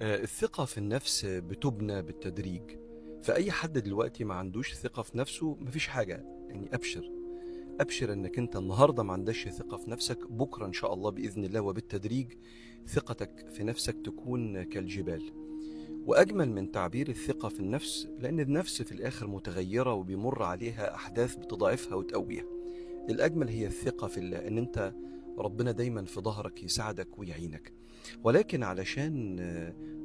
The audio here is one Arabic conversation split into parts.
الثقة في النفس بتُبنى بالتدريج، فأي حد دلوقتي ما عندوش ثقة في نفسه مفيش حاجة، يعني أبشر، أبشر إنك أنت النهاردة ما عندكش ثقة في نفسك، بكرة إن شاء الله بإذن الله وبالتدريج ثقتك في نفسك تكون كالجبال. وأجمل من تعبير الثقة في النفس لأن النفس في الآخر متغيرة وبيمر عليها أحداث بتضعفها وتقويها. الأجمل هي الثقة في الله، إن أنت ربنا دايما في ظهرك يساعدك ويعينك. ولكن علشان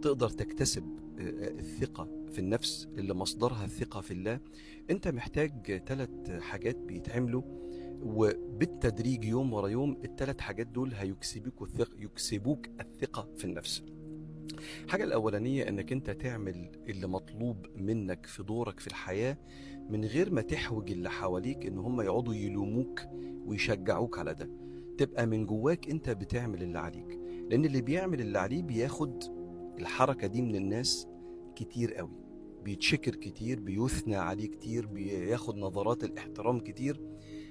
تقدر تكتسب الثقة في النفس اللي مصدرها الثقة في الله، أنت محتاج 3 حاجات بيتعملوا، وبالتدريج يوم ورا يوم ال3 حاجات دول يكسبوك الثقة في النفس. الحاجة الأولانية إنك أنت تعمل اللي مطلوب منك في دورك في الحياة من غير ما تحوج اللي حواليك إن هم يقعدوا يلوموك ويشجعوك على ده. تبقى من جواك أنت بتعمل اللي عليك، لأن اللي بيعمل اللي عليه بياخد الحركة دي من الناس كتير قوي، بيتشكر كتير، بيثنى عليه كتير، بياخد نظرات الاحترام كتير.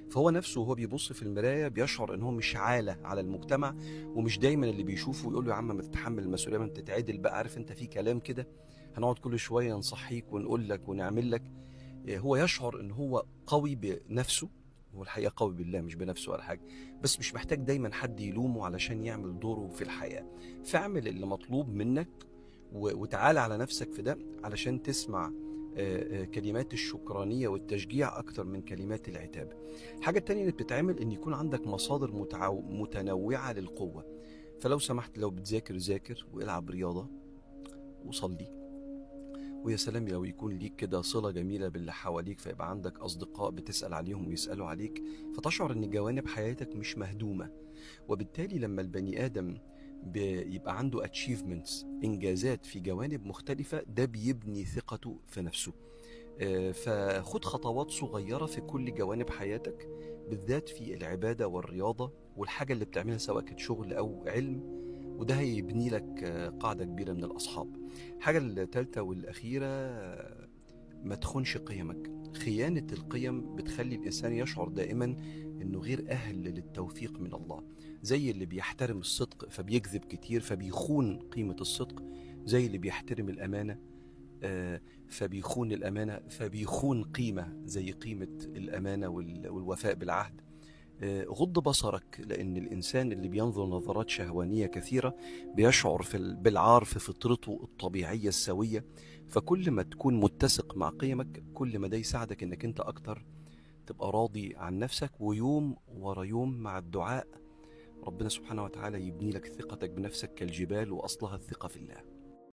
فهو نفسه وهو بيبص في المراية بيشعر ان هو مش عالة على المجتمع، ومش دايما اللي بيشوفه يقول له يا عم ما تتحمل المسؤولية، ما انت تتعدل بقى، عارف انت في كلام كده هنقعد كل شوية نصحيك ونقول لك ونعمل لك. هو يشعر ان هو قوي بنفسه، هو الحقيقة قوي بالله مش بنفسه ولا حاجة، بس مش محتاج دايما حد يلومه علشان يعمل دوره في الحياة. فاعمل اللي مطلوب منك وتعالى على نفسك في ده علشان تسمع كلمات الشكرانية والتشجيع أكتر من كلمات العتاب. الحاجة التانية اللي بتتعمل إن يكون عندك مصادر متنوعة للقوة. فلو سمحت لو بتذاكر ذاكر والعب رياضة وصلي، ويا سلام لو يكون ليك كده صلة جميلة باللي حواليك، فيبقى عندك أصدقاء بتسأل عليهم ويسألوا عليك، فتشعر إن جوانب حياتك مش مهدومة. وبالتالي لما البني آدم بيبقى عنده achievements، إنجازات في جوانب مختلفة، ده بيبني ثقته في نفسه. فخد خطوات صغيرة في كل جوانب حياتك، بالذات في العبادة والرياضة والحاجة اللي بتعملها سواء كانت شغل أو علم، وده هيبني لك قاعدة كبيرة من الأصحاب. الحاجة الثالثة والأخيرة، ما تخونش قيمك. خيانة القيم بتخلي الإنسان يشعر دائما إنه غير أهل للتوفيق من الله، زي اللي بيحترم الصدق فبيكذب كتير فبيخون قيمة الصدق، زي اللي بيحترم الأمانة فبيخون الأمانة فبيخون قيمة زي قيمة الأمانة والوفاء بالعهد. غض بصرك، لأن الإنسان اللي بينظر نظرات شهوانية كثيرة بيشعر بالعار في فطرته الطبيعية السوية. فكل ما تكون متسق مع قيمك كل ما ده يساعدك إنك أنت أكتر تبقى راضي عن نفسك، ويوم ورا يوم مع الدعاء ربنا سبحانه وتعالى يبني لك ثقتك بنفسك كالجبال وأصلها الثقة في الله.